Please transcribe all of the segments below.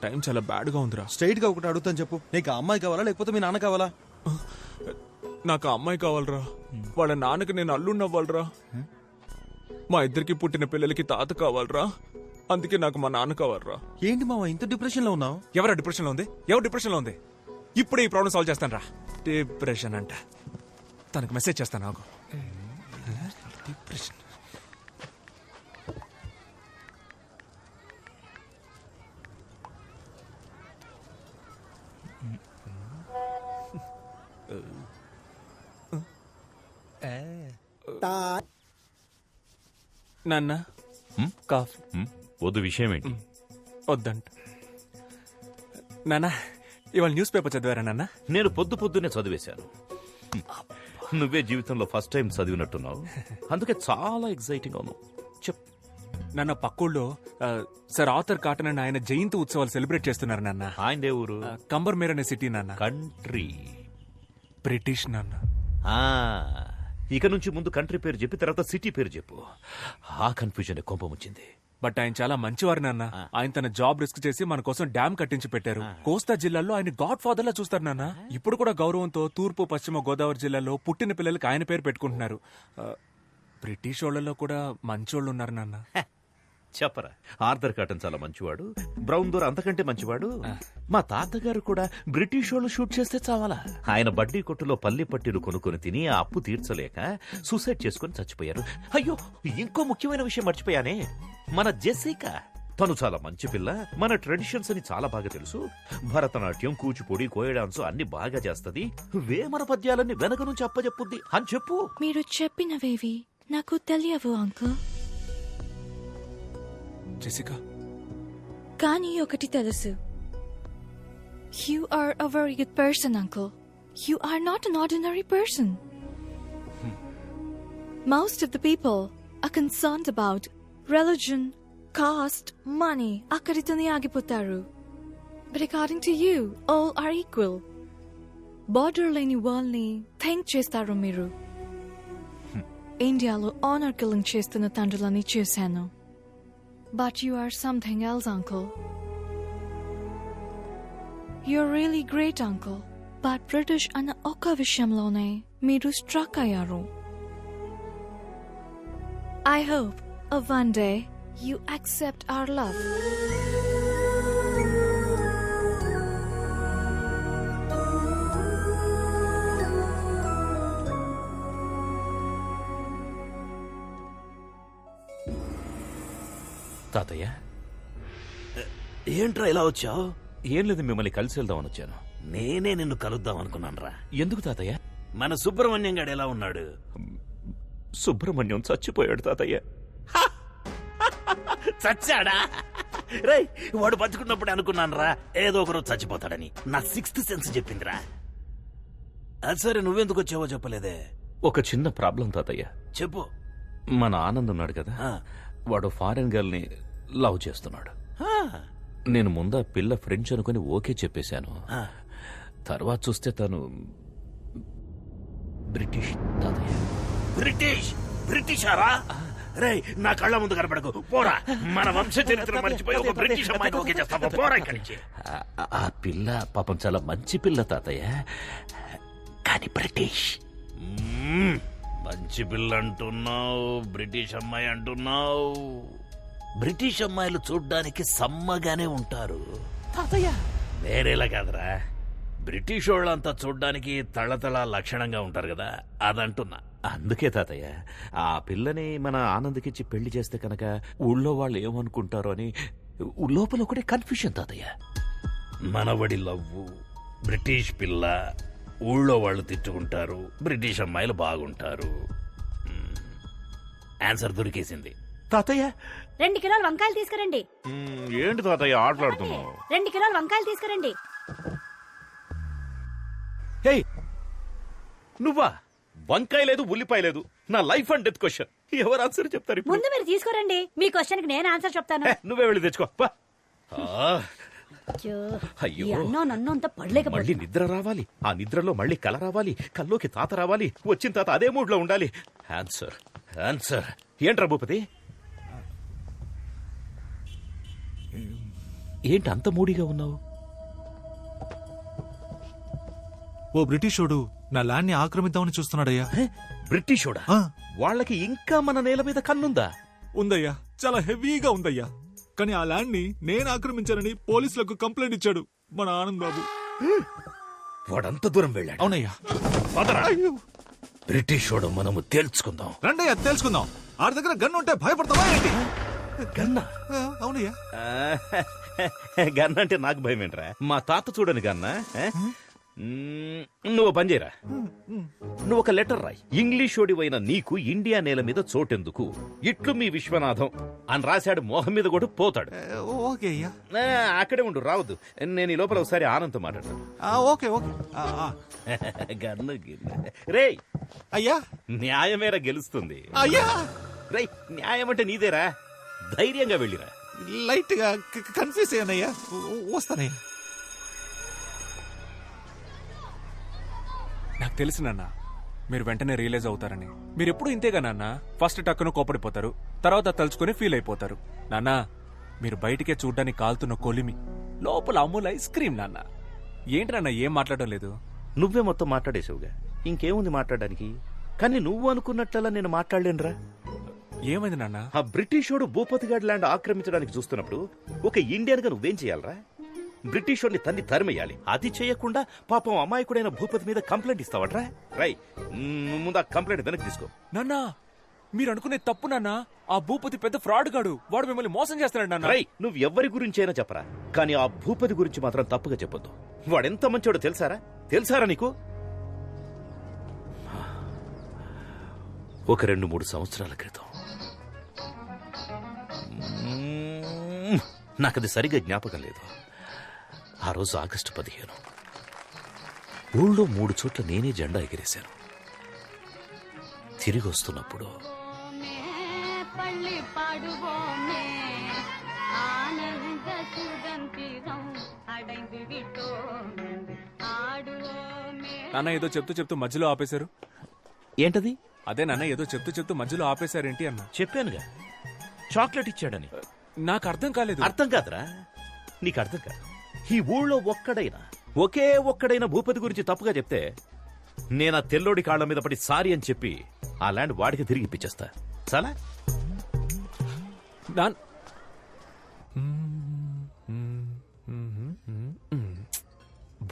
Time చాలా bad గా ఉందిరా. స్ట్రైట్ గా ఒకటి అడుగుతాను చెప్పు, నీకు ఆ అమ్మాయి కావాలా లేకపోతే మీ నాన్న కావాలా? నాకు ఆ అమ్మాయి కావాలరా. వాళ్ళ నాన్నకి నేను అల్లున్నవ్వాలరా. మా ఇద్దరికి పుట్టిన పిల్లలకి తాత కావాలరా. అందుకే నాకు మా నాన్న కావాలరా. ఏంటి మావా ఇంత డిప్రెషన్ లో ఉన్నావు? ఎవరా డిప్రెషన్ లో ఉంది? ఎవరు డిప్రెషన్ లో ఉంది? ఇప్పుడే ఈ ప్రాబ్లం సాల్వ్ చేస్తాను రా. డిప్రెషన్ అంట. తనకు మెసేజ్ చేస్తాను నాకు. డిప్రెషన్. నాన్న కాఫీ. వద్దు, విషయం ఏంటి? వద్దంట. నాన్న ఇవాళ న్యూస్ పేపర్ చదివారా నాన్న? నేను పొద్దున్నే చదివేశాను. నువ్వే జీవితంలో ఫస్ట్ టైం చదివినట్టున్నావు, అందుకే చాలా ఎక్సైటింగ్ అవును. చెప్ నాన్న, పక్కూళ్ళో సార్ ఆర్థర్ కాటన్ అని ఆయన జయంతి ఉత్సవాలు సెలబ్రేట్ చేస్తున్నారు నాన్న. ఆయనదే ఊరు? కంబర్మేర్ అనే సిటీ నాన్న. కంట్రీ? బ్రిటిష్ నాన్న. ఇక నుంచి ముందు కంట్రీ పేరు చెప్పి తర్వాత సిటీ పేరు చెప్పు. ఆ కన్ఫ్యూజన్ కోపం వచ్చింది. బట్ ఆయన చాలా మంచివారు నాన్న. ఆయన తన జాబ్ రిస్క్ చేసి మన కోసం డ్యామ్ కట్టించి పెట్టారు. కోస్తా జిల్లాలో ఆయన గాడ్ ఫాదర్ లా చూస్తారు నాన్న. ఇప్పుడు కూడా గౌరవంతో తూర్పు పశ్చిమ గోదావరి జిల్లాలో పుట్టిన పిల్లలకి ఆయన పేరు పెట్టుకుంటున్నారు. బ్రిటిష్ వాళ్ళలో కూడా మంచోళ్ళు ఉన్నారు నాన్న. చెప్పరా, ఆర్థర్ కాటన్ చాలా మంచివాడు, బ్రౌన్ దోర్ అంతకంటే మంచివాడు. మా తాతగారు కూడా బ్రిటిష్ వాళ్ళు షూట్ చేస్తే చావాలా. ఆయన బడ్డీ కొట్టులో పల్లి పట్టీలు కొనుక్కొని తిని ఆ అప్పు తీర్చలేక సూసైడ్ చేసుకుని చచ్చిపోయారు. అయ్యో, ఇంకో ముఖ్యమైన విషయం మర్చిపోయానే, మన జెసికా. తను చాలా మంచి పిల్ల. మన ట్రెడిషన్స్ అని చాలా బాగా తెలుసు. భరతనాట్యం, కూచిపూడి, కోయ డాన్స్ అన్ని బాగా చేస్తది. వేమన పద్యాలన్నీ వెనక నుంచి అప్పచెప్పుద్ది అని చెప్పు. మీరు చెప్పినవేవి నాకు తెలియవు అంకుల్. జెసికా, కానీ ఒకటి తెలుసు. You are a very good person, uncle. You are not an ordinary person. Most of the people are concerned about religion, caste, money. Akkaritone agipotaru. But according to you, all are equal. Border leni world ni think chestaru miru. Indialo honor killing chestunna tandulani chusanu. But you are something else, uncle. You're really great, uncle. But British ana oka vishamlone meeru struck ayaru. I hope one day you accept our love. తాతయ్య, ఏంట్రా ఇలా వచ్చావు? ఏం లేదు, మిమ్మల్ని కలిసి వెళ్దామని వచ్చాను. నేనే నిన్ను కలుద్దాం అనుకున్నానురా. ఎందుకు తాతయ్య? మన సుబ్రహ్మణ్యం గాడు ఎలా ఉన్నాడు? సుబ్రహ్మణ్యం చచ్చిపోయాడు తాతయ్య. చచ్చాడా? రేయ్, వాడు బతుకున్నప్పుడు అనుకున్నానురా ఏదో ఒకరోజు చచ్చిపోతాడని. నా సిక్స్త్ సెన్స్ చెప్పిందిరా. అది సరే, నువ్వెందుకు వచ్చావో చెప్పలేదే. ఒక చిన్న ప్రాబ్లం తాతయ్య. చెప్పు. మన ఆనంద్ ఉన్నాడు కదా, వాడు ఫారెన్ గర్ల్ ని లవ్ చేస్తున్నాడు. నేను ముందా పిల్ల ఫ్రెంచ్ అనుకుని ఓకే చెప్పేశాను. తర్వాత చూస్తే తను బ్రిటిష్ తాతయ్య. బ్రిటిష్? బ్రిటిషారా? రే, నా కళ్ళ ముందు కనపడకు, పోరా. మన వంశ చరిత్ర మర్చిపోయి ఒక బ్రిటిష్ అమ్మాయిని ఓకే చేస్తావా? పోరా ఇక్కడి నుంచి. ఆ పిల్ల పాపం చాలా మంచి పిల్ల తాతయ్య, కానీ బ్రిటిష్. మంచి పిల్ల అంటున్నావు, బ్రిటిష్ అమ్మాయి అంటున్నావు. బ్రిటిష్ అమ్మాయిలు చూడ్డానికి సమ్మగానే ఉంటారు తాతయ్య. వేరేలా కాదురా, బ్రిటిష్ వాళ్ళంతా చూడ్డానికి తళతళ లక్షణంగా ఉంటారు కదా, అదంటున్నా. అందుకే తాతయ్య, ఆ పిల్లని మన ఆనంద్కిచ్చి పెళ్లి చేస్తే కనుక ఊళ్ళో వాళ్ళు ఏమనుకుంటారో అని లోపల ఒకటే కన్ఫ్యూషన్ తాతయ్య. మనవడి లవ్వు, బ్రిటిష్ పిల్ల, ఊళ్ళో వాళ్ళు తిట్టుకుంటారు, బ్రిటిష్ అమ్మాయిలు బాగుంటారు. ఆన్సర్ దొరికేసింది తాతయ్య. 2 కిలోల వంకాయలు తీసుకురండి. ఏంటి తాతయ్య ఆటలాడుతున్నావు? 2 కిలోల వంకాయలు తీసుకురండి. నువ్వా? వంకాయ లేదు, ఉల్లిపాయ లేదు. నా లైఫ్ అండ్ డెత్ క్వశ్చన్. ఎవరు ఆన్సర్ చెప్తారు? ముందు మీరు తీసుకురండి, మీ క్వశ్చన్ కి నేను ఆన్సర్ చెప్తాను. నువ్వే వెళ్ళి తెచ్చుకో. అయ్యో, నన్ను అంత పడలేక మళ్ళీ నిద్ర రావాలి, ఆ నిద్రలో మళ్ళీ కల రావాలి, కల్లోకి తాత రావాలి, వచ్చిన తాత అదే మూడ్ లో ఉండాలి. ఆన్సర్ ఆన్సర్ ఏంట్రా భూపతి? ఏంటి అంత మూడిగా ఉన్నావు? ఓ బ్రిటిషోడు నా ల్యాండ్ ని ఆక్రమిద్దామని చూస్తున్నాడయ్యా. బ్రిటిషోడా? ఆ, వాళ్ళకి ఇంకా మన నేల మీద కన్నుందా? ఉందయ్యా, చాలా హెవీగా ఉందయ్యా. కానీ ఆ ల్యాండ్ ని నేను ఆక్రమించానని పోలీసులకు కంప్లైంట్ ఇచ్చాడు మన ఆనంద్ బాబు. వాడంత దూరం వెళ్ళాడు. అవునయ్యా. పదరా. అయ్యో, బ్రిటిషోడు మనము తేల్చుకుందాం. రండయ్యా తెలుసుకుందాం. ఆడి దగ్గర గన్ ఉంటే భయపడతావా ఏంటి? గన్నా? ఆ, అవునయ్యా. గన్న అంటే నాకు భయం ఏంట్రా? మా తాత చూడని గన్నా. నువ్వు పని చేయరా, నువ్వు ఒక లెటర్ రాయి. ఇంగ్లీషోడివైన నీకు ఇండియా నేల మీద చోటెందుకు, ఇట్లు మీ విశ్వనాథం అని రాశాడు. మోహం మీద కూడా పోతాడు. ఓకే అయ్యా. అక్కడే ఉండు, రావద్దు. నేను ఈ లోపల ఒకసారి ఆనంద్ మాట్లాడతాను. Okay okay. గన్ను రేయ్, అయ్యా న్యాయమేరా గెలుస్తుంది. అయ్యా, రేయ్, న్యాయం అంటే నీదేరా, ధైర్యంగా వెళ్ళిరా. లైట్ గా కన్ఫ్యూజ్ అయ్యానయ్యా. వస్తానయ్యా. నాకు తెలుసు నాన్న, మీరు వెంటనే రియలైజ్ అవుతారని. మీరు ఎప్పుడు ఇంతేగా నాన్న, ఫస్ట్ టక్కున కోపడిపోతారు, తర్వాత తలుచుకుని ఫీల్ అయిపోతారు. నాన్న, మీరు బయటికే చూడ్డానికి కాలుతున్న కొలిమి, లోపల అమూల్ ఐస్ క్రీమ్. నాన్న ఏంటి నాన్న ఏం మాట్లాడడం లేదు? నువ్వే మొత్తం మాట్లాడేసావుగా, ఇంకేముంది మాట్లాడడానికి? కానీ నువ్వు అనుకున్నట్లలా నేను మాట్లాడలేనురా. ఏమైంది నాన్న? ఆ బ్రిటిషోడు భూపతిగాడ్ ల్యాండ్ ఆక్రమించడానికి చూస్తున్నప్పుడు ఒక ఇండియన్ గా నువ్వేం చేయాలరా? బ్రిటిషోడిని తన్ని తరిమేయాలి. అది చేయకుండా పాపం అమాయకుడైన భూపతి మీద కంప్లైంట్ ఇస్తావట్రా? రై, ముందు ఆ కంప్లైంట్ వెనక్కి తీసుకో. నాన్న, మీరు అనుకునే తప్పు నాన్న. ఆ భూపతి పెద్ద ఫ్రాడ్ గాడు, వాడు మిమ్మల్ని మోసం చేస్తున్నాడు నాన్న. రై, నువ్వు ఎవరి గురించి అయినా చెప్పరా, కానీ ఆ భూపతి గురించి మాత్రం తప్పుగా చెప్పొద్దు. వాడెంత మంచోడో తెలుసారా నీకు? ఒక 2-3 సంవత్సరాల క్రితం, నాకది సరిగ్గా జ్ఞాపకం లేదు. ఆ రోజు ఆగస్టు 15. ఊళ్ళో 3 చోట్ల నేనే జెండా ఎగిరేశాను. తిరిగి వస్తున్నప్పుడు నాన్న ఏదో చెప్తూ మధ్యలో ఆపేశారు. ఏంటది? అదే నాన్న, ఏదో చెప్తూ మధ్యలో ఆపేశారేంటి అన్న. చెప్పానుగా, చాక్లెట్ ఇచ్చాడని. నాకు అర్థం కాలేదు. అర్థం కాదురా, నీకు అర్థం కాదు. ఈ ఊళ్ళో ఒకే ఒక్కడైనా భూపతి గురించి తప్పుగా చెప్తే నేను ఆ తెల్లోడి కాళ్ల మీద పడి సారీ అని చెప్పి ఆ ల్యాండ్ వాడికి తిరిగి ఇప్పించేస్తా. చాలా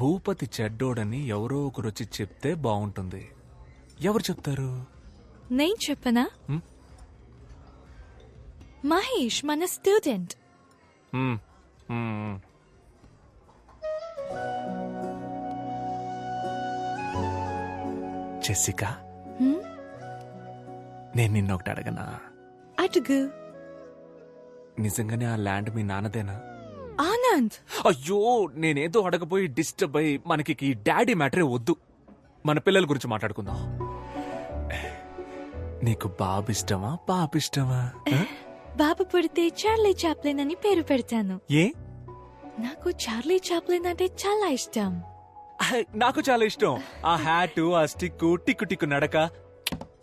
భూపతి చెడ్డోడని ఎవరో ఒకరు వచ్చి చెప్తే బాగుంటుంది. ఎవరు చెప్తారు? నేను చెప్పనా? మహేష్, మన స్టూడెంట్. మ్మ్, మ్మ్. జెసికా, నేను నిన్నొకటి అడగనా? అడుగు. నిజంగానే ఆ ల్యాండ్ మీ నాన్నదేనా? ఆనంద్, అయ్యో, నేనేదో అడగపోయి డిస్టర్బ్ అయ్యి మనకి ఈ డాడీ మ్యాటరే వద్దు. మన పిల్లల గురించి మాట్లాడుకుందాం. నీకు బాబు ఇష్టమా పాప ఇష్టమా? బాబు పుడితే చార్లీ చాప్లిన్ అని పేరు పెడతాను. ఏ? నాకు చార్లీ చాప్లిన్ అంటే చాలా ఇష్టం. నాకు చాలా ఇష్టం. ఆ హ్యాట్, ఆ స్టిక్, టిక్కు టిక్కు నడక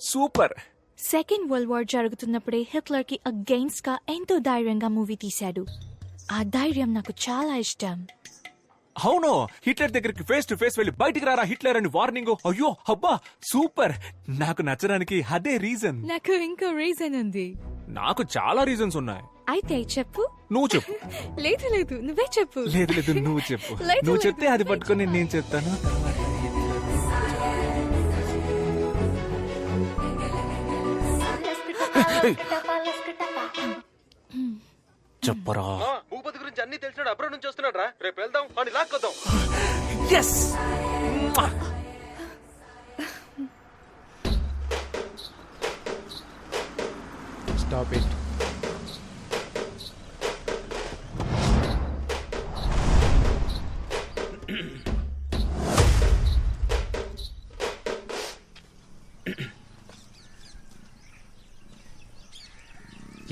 సూపర్. సెకండ్ వరల్డ్ వార్ జరుగుతున్నప్పుడే హిట్లర్ కి అగెయిన్స్ట్ గా ఎంతో ధైర్యంగా మూవీ తీశాడు. ఆ ధైర్యం నాకు చాలా ఇష్టం. అవును, హిట్లర్ దగ్గరికి ఫేస్ టు ఫేస్ వెళ్ళి బయటికి రారా హిట్లర్ అని వార్నింగ్. అయ్యో అబ్బా సూపర్. నాకు నచ్చడానికి అదే రీజన్. నాకు ఇంకో రీజన్ ఉంది. నాకు చాలా రీజన్స్ ఉన్నాయి. అయితే చెప్పు. నువ్వు చెప్పు. లేదు నువ్వే చెప్పు. లేదు నువ్వు చెప్పు. లేదు, నువ్వు చెప్తే అది పట్టుకొని నేను చెప్తాను. చెప్పరా. భూపతి గురించి అన్ని తెలిసినాడు, అబ్రాడ్ నుంచి వస్తున్నాడు రా. రేపు వెళ్దాం, వాడిని లాక్కొద్దాం. ఎస్. Stop it.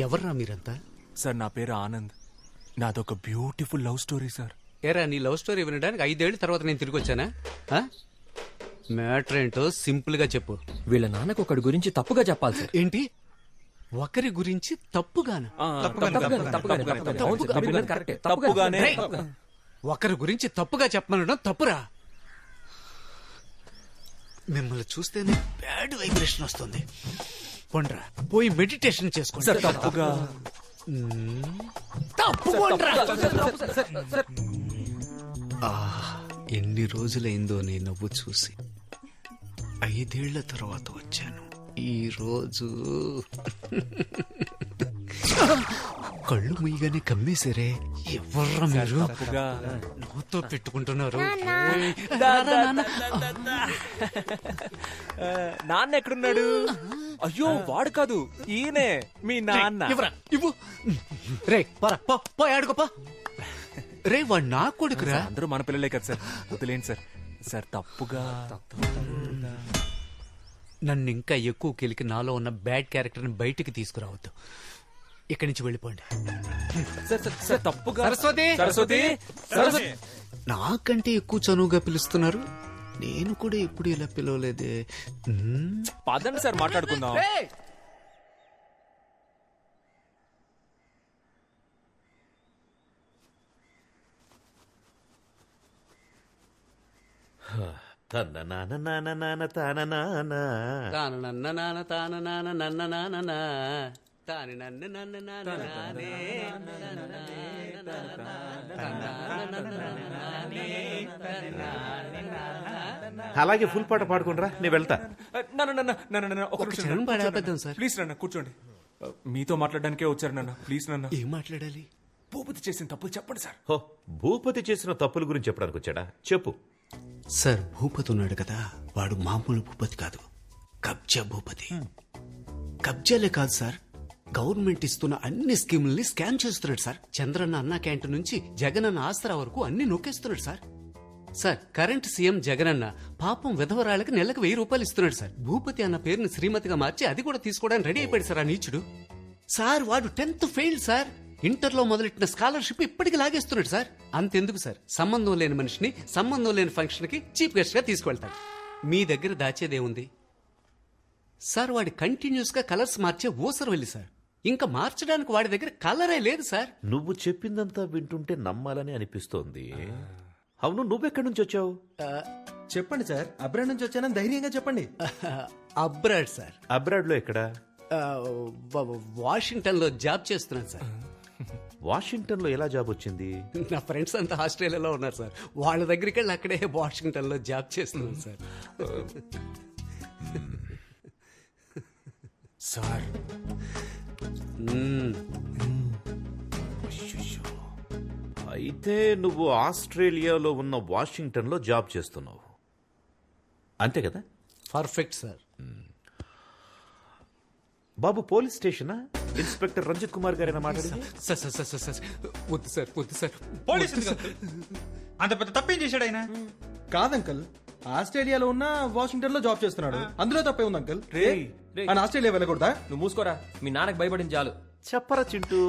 ఎవర్రా మీరంతా? సార్, నా పేరు ఆనంద్. నాదొక బ్యూటిఫుల్ లవ్ స్టోరీ సార్. ఏరా, నీ లవ్ స్టోరీ వినడానికి 5 ఏళ్ల తర్వాత నేను తిరిగి వచ్చానా? మ్యాటర్ ఏంటో సింపుల్ గా చెప్పు. వీళ్ళ నాన్నకు ఒకడి గురించి తప్పుగా చెప్పాలి సార్. ఏంటి? ఒకరి గురించి తప్పుగానా? తప్పుగానే రేయ్, ఒకరి గురించి తప్పుగా చెప్పమనడం తప్పురా. మిమ్మల్ని చూస్తేనే బ్యాడ్ వైబ్రేషన్ వస్తుంది. పొండ్రా పోయి మెడిటేషన్ చేసుకోండి. సార్ తప్పుగా తప్పు పొండ్రా. ఎన్ని రోజులైందో నీ నవ్వు చూసి. 5 ఏళ్ల తర్వాత వచ్చాను. ఈ రోజు కళ్ళు ముయ్యగానే కమ్మేశారే. ఎవర్రా మీరు? తప్పుగా నాతో పెట్టుకుంటున్నారు. నాన్న ఎక్కడున్నాడు? అయ్యో వాడు కాదు, ఈయనే మీ నాన్న. ఇవ్వరా, ఇవ్వు. రే పోరా, పో ఆడుకోపా. రే వాడు నా కొడుకురా. అందరూ మన పిల్లలే కదా సార్, వదిలేండి సార్. సార్ తప్పుగా నన్ను ఇంకా ఎక్కువ కెలికి నాలో ఉన్న బ్యాడ్ క్యారెక్టర్ ని బయటికి తీసుకురావద్దు. ఇక్కడి నుంచి వెళ్ళిపోండి. సార్ తప్పుగా. సరస్వతి, సరస్వతి, సరస్వతి. నాకంటే ఎక్కువ చనువుగా పిలుస్తున్నారు. నేను కూడా ఎప్పుడు ఇలా పిలవలేదే. పదండి సార్ మాట్లాడుకుందాం. తన నాన్న నాన్న నాన్న తాన నాన్న. తాన నన్న నాన్న తాన నాన్న నన్న నాన్న తాని నన్ను నన్ను నానే. అలాగే ఫుల్ పాట పాడుకుంటారా, నేను వెళ్తా. ఒక క్షణం పడేద్దాం సార్. ప్లీజ్ నాన్న కూర్చోండి. మీతో మాట్లాడడానికే వచ్చారు నాన్న. ప్లీజ్ నాన్న. ఏం మాట్లాడాలి? భూపతి చేసిన తప్పులు చెప్పండి సార్. హో, భూపతి చేసిన తప్పుల గురించి చెప్పడానికి వచ్చాడా? చెప్పు. సార్ భూపతి ఉన్నాడు కదా, వాడు మామూలు భూపతి కాదు, కబ్జా భూపతి. కబ్జాలే కాదు సార్, గవర్నమెంట్ ఇస్తున్న అన్ని స్కీముల్ని స్కామ్ చేస్తున్నాడు సార్. చంద్రన్న అన్న క్యాంటీన్ నుంచి జగనన్న ఆసరా వరకు అన్ని నొక్కేస్తున్నాడు sir. Sir current CM Jagananna పాపం విధవరాళ్ళకి నెలకు 1000 రూపాయలు ఇస్తున్నాడు సార్. భూపతి అన్న పేరుని శ్రీమతిగా మార్చి అది కూడా తీసుకోవడానికి రెడీ అయిపోయాడు సార్ ఆ నీచుడు. సార్ వాడు 10th ఫెయిల్ సార్. ఇంటర్లో మొదలెట్టిన స్కాలర్షిప్ ఇప్పటికి లాగేస్తున్నాడు సార్. అంతెందుకు సార్, సంబంధం లేని మనిషిని సంబంధం లేని ఫంక్షన్ కి చీఫ్ గెస్ట్ గా తీసుకువెళ్తాడు. మీ దగ్గర దాచేదేముంది సార్? వాడి కంటిన్యూస్ గా కలర్స్ మార్చే ఊసరు వెళ్ళి సార్. ఇంకా మార్చడానికి వాడి దగ్గర కలరే లేదు సార్. నువ్వు చెప్పిందంతా వింటుంటే నమ్మాలని అనిపిస్తోంది. అవును, నువ్వెక్కడి నుంచి వచ్చావు? చెప్పండి సార్, అబ్రాడ్ నుంచి వచ్చానని ధైర్యంగా చెప్పండి. Abroad sir. అబ్రాడ్ లో ఎక్కడా? వాషింగ్టన్ లో జాబ్ చేస్తున్నాను సార్. వాషింగ్టన్ లో ఎలా జాబ్ వచ్చింది? నా ఫ్రెండ్స్ అంతా ఆస్ట్రేలియాలో ఉన్నారు సార్. వాళ్ళ దగ్గరికి వెళ్ళి అక్కడే వాషింగ్టన్ లో జాబ్ చేస్తున్నాను సార్. సార్ అయితే నువ్వు ఆస్ట్రేలియాలో ఉన్న వాషింగ్టన్ లో జాబ్ చేస్తున్నావు, అంతే కదా? Perfect sir. బాబు పోలీస్ స్టేషనా? ఇన్స్పెక్టర్ రంజిత్ కుమార్ గారైనా మాట్లాడింది? Sir sir sir sir sir వద్దు సార్, వద్దు సార్. పోలీసు అంత పెద్ద తప్పేం చేశాడు ఆయన? కాదంకల్, ఆస్ట్రేలియాలో ఉన్న వాషింగ్టన్ లో జాబ్ చేస్తున్నాడు. అందులో తప్పే ఉంది అంకల్. ఆయన ఆస్ట్రేలియా వెళ్ళకూడదా? నువ్వు మూసుకోరా, మీ నాన్నకి భయపడింది చాలు. చెప్పరా చింటూ,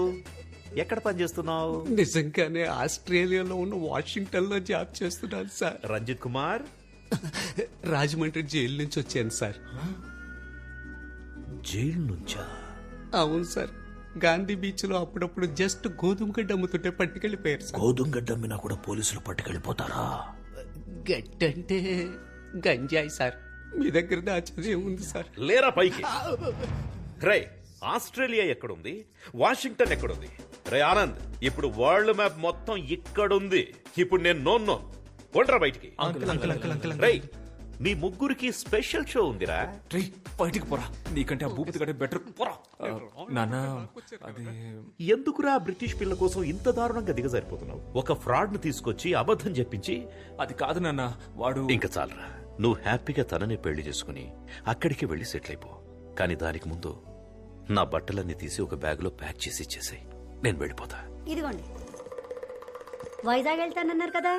ఎక్కడ పని చేస్తున్నావు? నిజంగానే ఆస్ట్రేలియాలో ఉన్న వాషింగ్టన్ లో జాబ్ చేస్తున్నాను సార్. రంజిత్ కుమార్, రాజమండ్రి జైలు నుంచి వచ్చాను సార్. జైలు నుంచా? అవును సార్. గాంధీ బీచ్ లో అప్పుడప్పుడు జస్ట్ గోధుమ గడ్డ అమ్ముతుంటే పట్టుకెళ్ళిపోయారు సార్. గోధుమ గడ్డ అమ్మినా కూడా పోలీసులు పట్టుకెళ్ళిపోతారా? గడ్డంటే గంజాయి సార్. మీ దగ్గర దాచేది ఉంది సార్. లేరా పైకి. రే, ఆస్ట్రేలియా ఎక్కడుంది? వాషింగ్టన్ ఎక్కడుంది? రే ఆనంద్, ఇప్పుడు వరల్డ్ మ్యాప్ మొత్తం ఇక్కడుంది. ఇప్పుడు నేను నోన్నో కొండ్రా బయటికి. రే, మీ ముగ్గురికి స్పెషల్ షో ఉందిరా. రే బయటికి పోరా, నీకంటే ఆ భూపతి కంటే బెటర్. పోరా నాన్న. అది ఎందుకురా బ్రిటిష్ పిల్ల కోసం ఇంత దారుణంగా దిగజారిపోతున్నావు? ఒక ఫ్రాడ్ ను తీసుకొచ్చి అబద్ధం చెప్పించి. అది కాదు నాన్న, వాడు. ఇంకా చాలరా, నువ్వు హ్యాపీగా తనని పెళ్లి చేసుకుని అక్కడికి వెళ్లి సెటిల్ అయిపో. కానీ దానికి ముందు నా బట్టలన్నీ తీసి ఒక బ్యాగ్ లో ప్యాక్ చేసి ఇచ్చేసాయి. నేను వెళ్ళిపోతా. ఇదిగోండి, వైజాగ్ వెళ్తానన్నారు కదా,